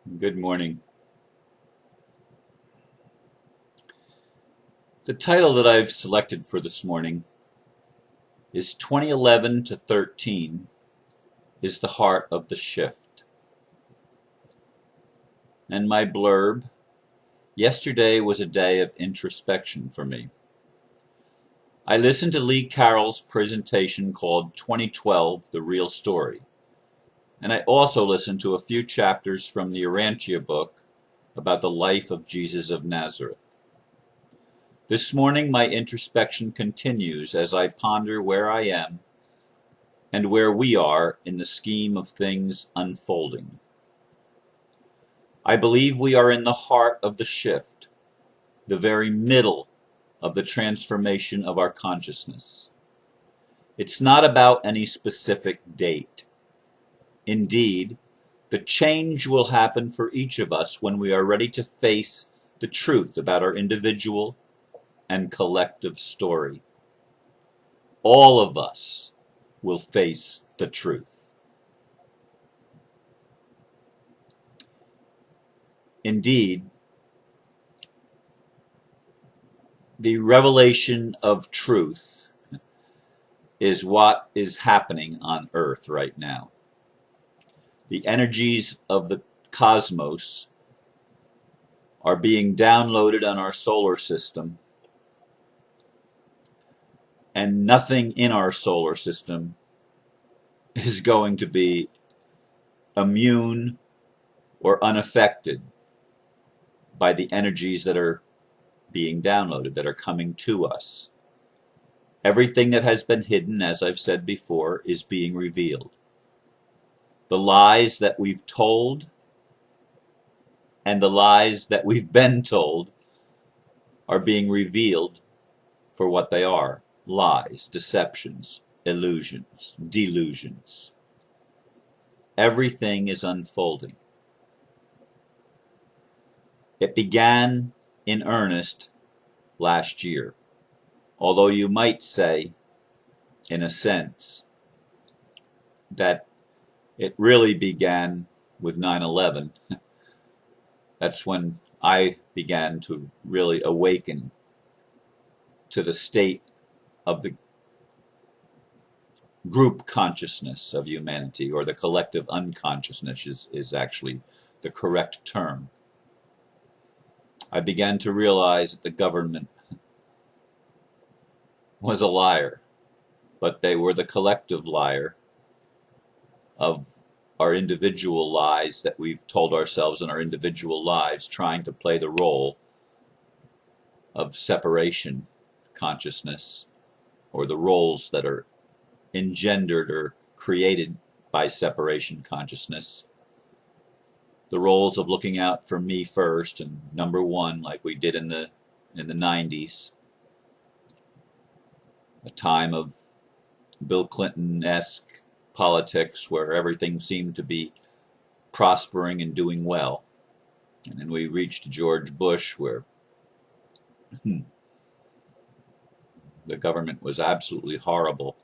Good morning. The title that I've selected for this morning is 2011 to 13 is the heart of the shift. And my blurb, yesterday was a day of introspection for me. I listened to Lee Carroll's presentation called 2012, The Real Story. And I also listened to a few chapters from the Urantia Book about the life of Jesus of Nazareth. This morning my introspection continues as I ponder where I am and where we are in the scheme of things unfolding. I believe we are in the heart of the shift, the very middle of the transformation of our consciousness. It's not about any specific date. Indeed, the change will happen for each of us when we are ready to face the truth about our individual and collective story. All of us will face the truth. Indeed, the revelation of truth is what is happening on Earth right now. The energies of the cosmos are being downloaded on our solar system, and nothing in our solar system is going to be immune or unaffected by the energies that are being downloaded, that are coming to us. Everything that has been hidden, as I've said before, is being revealed. The lies that we've told and the lies that we've been told are being revealed for what they are: lies, deceptions, illusions, delusions. Everything is unfolding. It began in earnest last year, although you might say, in a sense, that it really began with 9/11. That's when I began to really awaken to the state of the group consciousness of humanity, or the collective unconsciousness is actually the correct term. I began to realize that the government was a liar, but they were the collective liar of our individual lies that we've told ourselves in our individual lives, trying to play the role of separation consciousness, or the roles that are engendered or created by separation consciousness. The roles of looking out for me first and number one, like we did in the 90s, a time of Bill Clinton-esque politics where everything seemed to be prospering and doing well. And then we reached George Bush, where the government was absolutely horrible.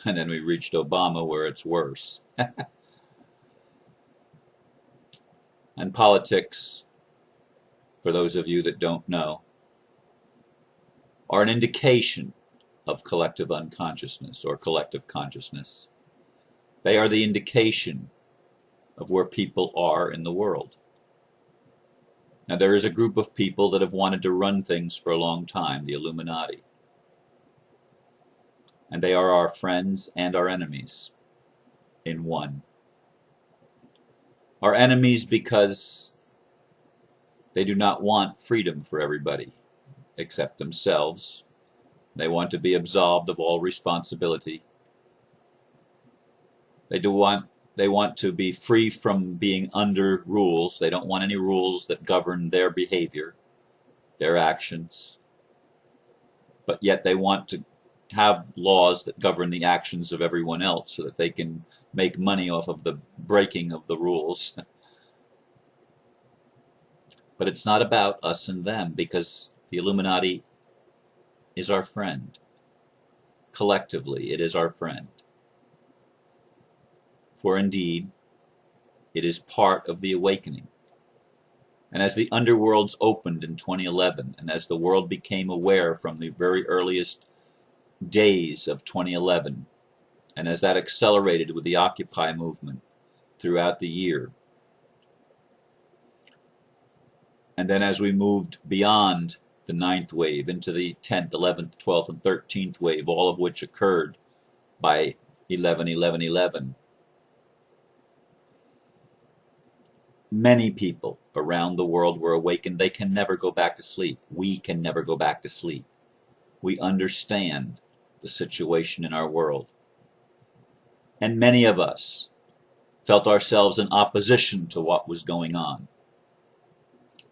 And then we reached Obama, where it's worse. And politics, for those of you that don't know, are an indication of collective unconsciousness or collective consciousness. They are the indication of where people are in the world. Now, there is a group of people that have wanted to run things for a long time, the Illuminati. And they are our friends and our enemies in one. Our enemies because they do not want freedom for everybody except themselves. They want to be absolved of all responsibility. They want to be free from being under rules. They don't want any rules that govern their behavior, their actions. But yet they want to have laws that govern the actions of everyone else so that they can make money off of the breaking of the rules. But it's not about us and them, because the Illuminati is our friend. Collectively, it is our friend. For indeed, it is part of the awakening. And as the underworlds opened in 2011, and as the world became aware from the very earliest days of 2011, and as that accelerated with the Occupy movement throughout the year, and then as we moved beyond the 9th wave into the 10th, 11th, 12th, and 13th wave, all of which occurred by 11/11/11, many people around the world were awakened. They can never go back to sleep. We can never go back to sleep. We understand the situation in our world. And many of us felt ourselves in opposition to what was going on,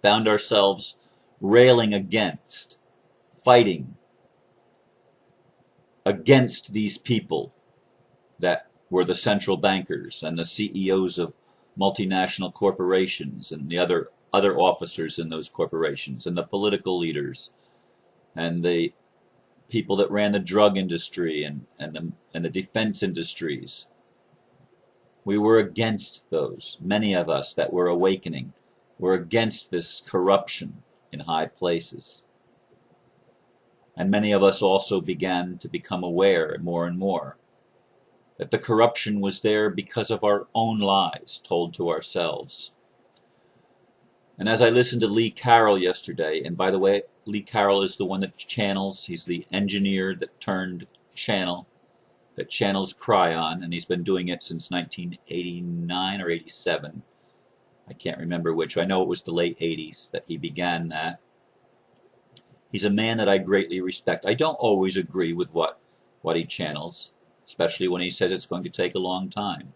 found ourselves railing against, fighting against these people that were the central bankers and the CEOs of multinational corporations and the other officers in those corporations and the political leaders and the people that ran the drug industry and the defense industries. We were against those. Many of us that were awakening were against this corruption in high places. And many of us also began to become aware more and more that the corruption was there because of our own lies told to ourselves. And as I listened to Lee Carroll yesterday, and by the way, Lee Carroll is the one that channels, he's the engineer that turned channel, that channels Cryon, and he's been doing it since 1989 or 87. I can't remember which. I know it was the late 80s that he began that. He's a man that I greatly respect. I don't always agree with what he channels, especially when he says it's going to take a long time.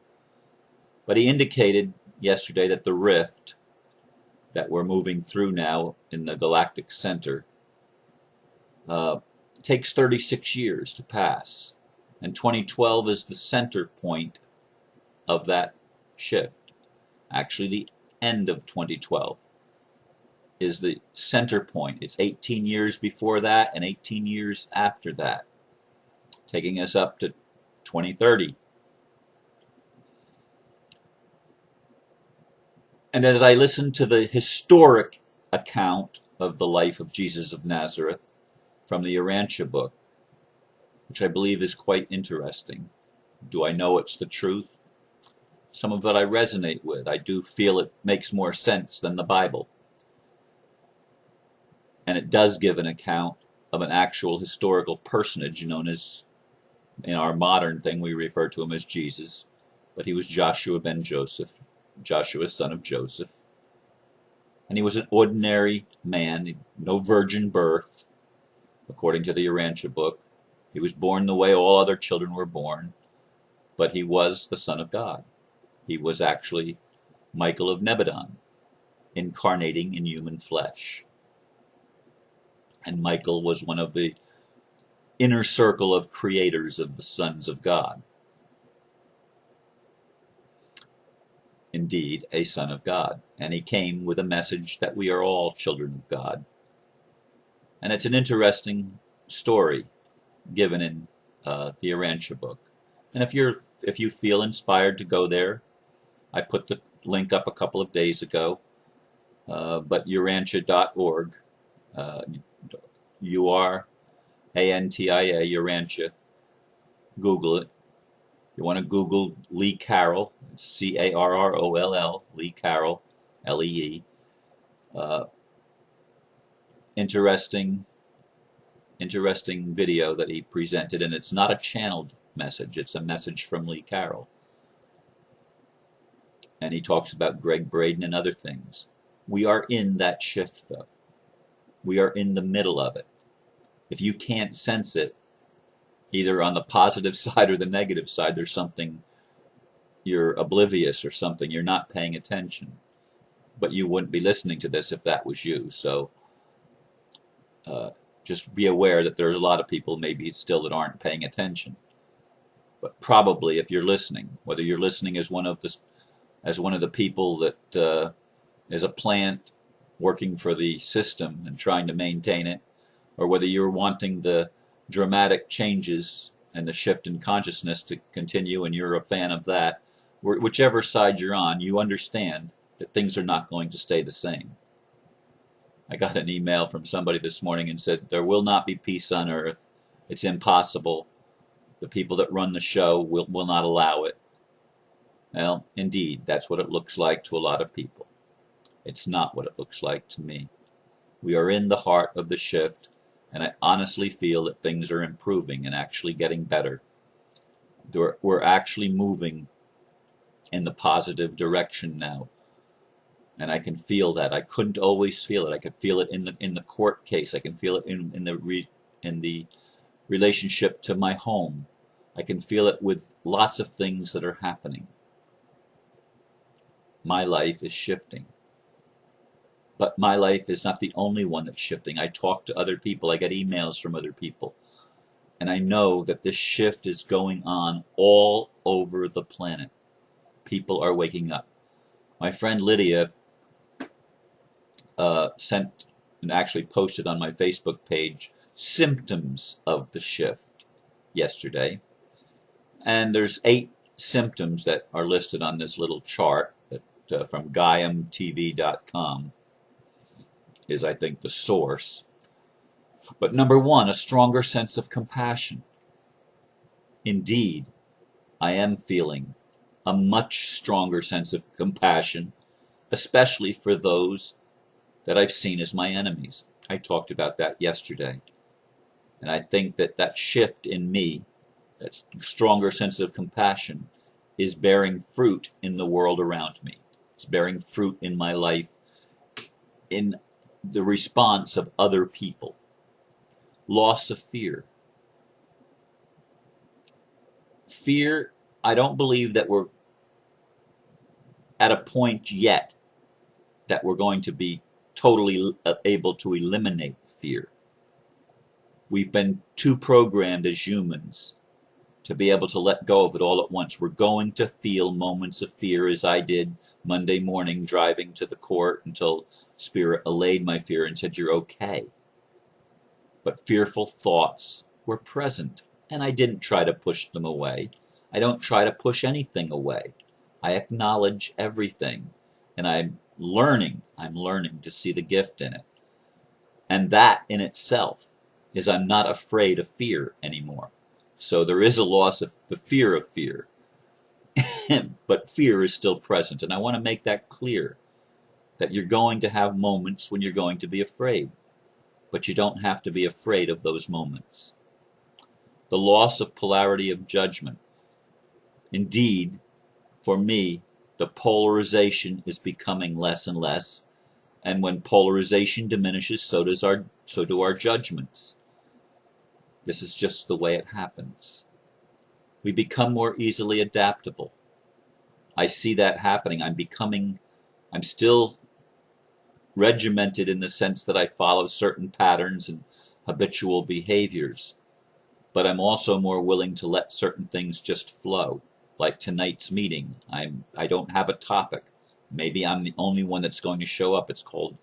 But he indicated yesterday that the rift that we're moving through now in the galactic center takes 36 years to pass. And 2012 is the center point of that shift. Actually, the end of 2012 is the center point. It's 18 years before that and 18 years after that, taking us up to 2030. And as I listened to the historic account of the life of Jesus of Nazareth from the Urantia Book, which I believe is quite interesting. Do I know it's the truth? Some of it I resonate with. I do feel it makes more sense than the Bible. And it does give an account of an actual historical personage known as, in our modern thing, we refer to him as Jesus, but he was Joshua ben Joseph, Joshua son of Joseph. And he was an ordinary man, no virgin birth, according to the Urantia Book. He was born the way all other children were born, but he was the Son of God. He was actually Michael of Nebadon, incarnating in human flesh. And Michael was one of the inner circle of creators of the sons of God. Indeed, a son of God. And he came with a message that we are all children of God. And it's an interesting story given in the Urantia Book. And if you feel inspired to go there, I put the link up a couple of days ago, but urantia.org, URANTIA, Urantia, Google it. You want to Google Lee Carroll, CARROLL, Lee Carroll, LEE. Interesting video that he presented, and it's not a channeled message, it's a message from Lee Carroll. And he talks about Greg Braden and other things. We are in that shift, though. We are in the middle of it. If you can't sense it, either on the positive side or the negative side, there's something you're oblivious or something, you're not paying attention. But you wouldn't be listening to this if that was you. So just be aware that there's a lot of people maybe still that aren't paying attention. But probably if you're listening, whether you're listening as one of the people that is a plant working for the system and trying to maintain it, or whether you're wanting the dramatic changes and the shift in consciousness to continue and you're a fan of that, whichever side you're on, you understand that things are not going to stay the same. I got an email from somebody this morning and said, there will not be peace on earth. It's impossible. The people that run the show will not allow it. Well, indeed, that's what it looks like to a lot of people. It's not what it looks like to me. We are in the heart of the shift, and I honestly feel that things are improving and actually getting better. We're actually moving in the positive direction now, and I can feel that. I couldn't always feel it. I could feel it in the court case. I can feel it in the relationship to my home. I can feel it with lots of things that are happening. My life is shifting. But my life is not the only one that's shifting. I talk to other people. I get emails from other people. And I know that this shift is going on all over the planet. People are waking up. My friend Lydia sent and actually posted on my Facebook page symptoms of the shift yesterday. And there's 8 symptoms that are listed on this little chart that, from GaiamTV.com. is, I think, the source. But number 1, a stronger sense of compassion. Indeed, I am feeling a much stronger sense of compassion, especially for those that I've seen as my enemies. I talked about that yesterday. And I think that that shift in me, that stronger sense of compassion, is bearing fruit in the world around me. It's bearing fruit in my life, in the response of other people. Loss of fear. Fear, I don't believe that we're at a point yet that we're going to be totally able to eliminate fear. We've been too programmed as humans to be able to let go of it all at once. We're going to feel moments of fear, as I did Monday morning driving to the court, until Spirit allayed my fear and said, you're okay. But fearful thoughts were present, and I didn't try to push them away. I don't try to push anything away. I acknowledge everything, and I'm learning to see the gift in it. And that in itself is, I'm not afraid of fear anymore. So there is a loss of the fear of fear, but fear is still present. And I want to make that clear, that you're going to have moments when you're going to be afraid, but you don't have to be afraid of those moments. The loss of polarity of judgment. Indeed, for me, the polarization is becoming less and less, and when polarization diminishes, so do our judgments. This is just the way it happens. We become more easily adaptable. I see that happening. I'm still regimented in the sense that I follow certain patterns and habitual behaviors, but I'm also more willing to let certain things just flow. Like tonight's meeting, I don't have a topic. Maybe I'm the only one that's going to show up. It's called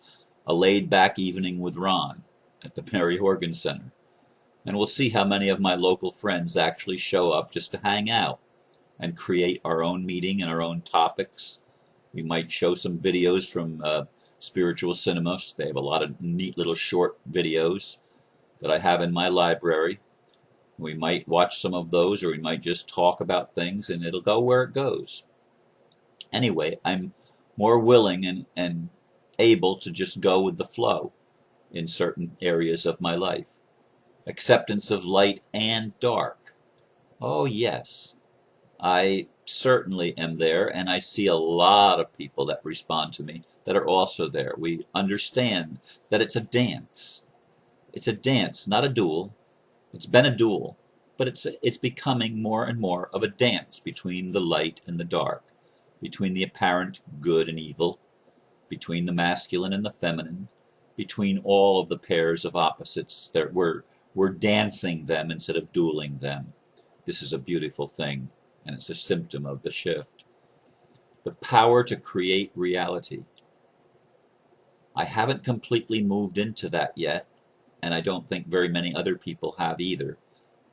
A Laid Back Evening with Ron at the Mary Horgan Center. And we'll see how many of my local friends actually show up just to hang out and create our own meeting and our own topics. We might show some videos from Spiritual Cinemas. They have a lot of neat little short videos that I have in my library. We might watch some of those, or we might just talk about things, and it'll go where it goes. Anyway, I'm more willing and able to just go with the flow in certain areas of my life. Acceptance of light and dark. Oh yes, I certainly am there, and I see a lot of people that respond to me that are also there. We understand that it's a dance. It's a dance, not a duel. It's been a duel, but it's becoming more and more of a dance between the light and the dark, between the apparent good and evil, between the masculine and the feminine, between all of the pairs of opposites. That we're dancing them instead of dueling them. This is a beautiful thing, and it's a symptom of the shift. The power to create reality. I haven't completely moved into that yet, and I don't think very many other people have either,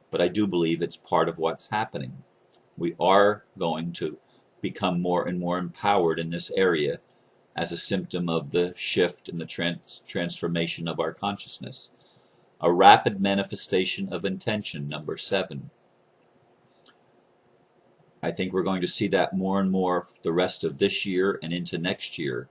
but I do believe it's part of what's happening. We are going to become more and more empowered in this area, as a symptom of the shift and the transformation of our consciousness. A rapid manifestation of intention, number 7. I think we're going to see that more and more the rest of this year and into next year,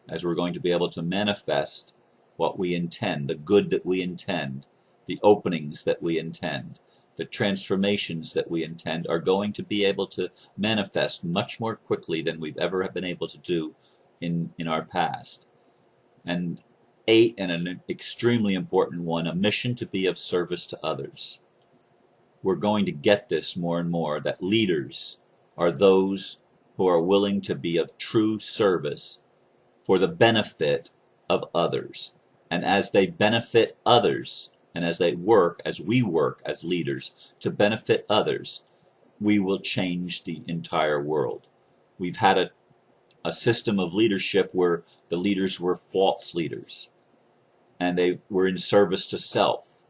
as we're going to be able to manifest what we intend, the good that we intend, the openings that we intend, the transformations that we intend are going to be able to manifest much more quickly than we've ever been able to do in our past. And 8, and an extremely important one, a mission to be of service to others. We're going to get this more and more, that leaders are those who are willing to be of true service for the benefit of others. And as they benefit others, and as we work as leaders to benefit others, we will change the entire world. We've had a system of leadership where the leaders were false leaders, and they were in service to self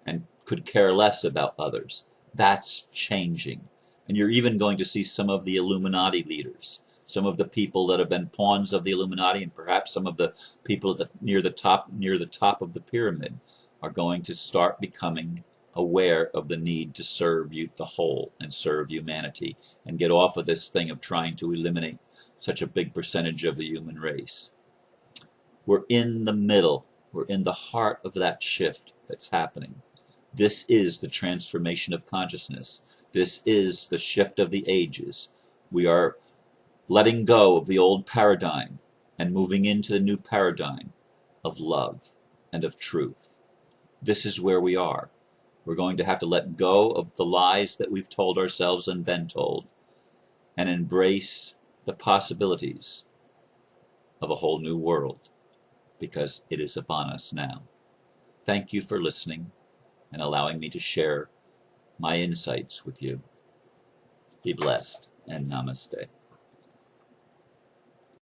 and could care less about others. That's changing. And you're even going to see some of the Illuminati leaders, some of the people that have been pawns of the Illuminati, and perhaps some of the people that near the top of the pyramid are going to start becoming aware of the need to serve the whole and serve humanity, and get off of this thing of trying to eliminate such a big percentage of the human race. We're in the middle. We're in the heart of that shift that's happening. This is the transformation of consciousness. This is the shift of the ages. We are letting go of the old paradigm and moving into the new paradigm of love and of truth. This is where we are. We're going to have to let go of the lies that we've told ourselves and been told, and embrace the possibilities of a whole new world, because it is upon us now. Thank you for listening and allowing me to share my insights with you. Be blessed, and namaste.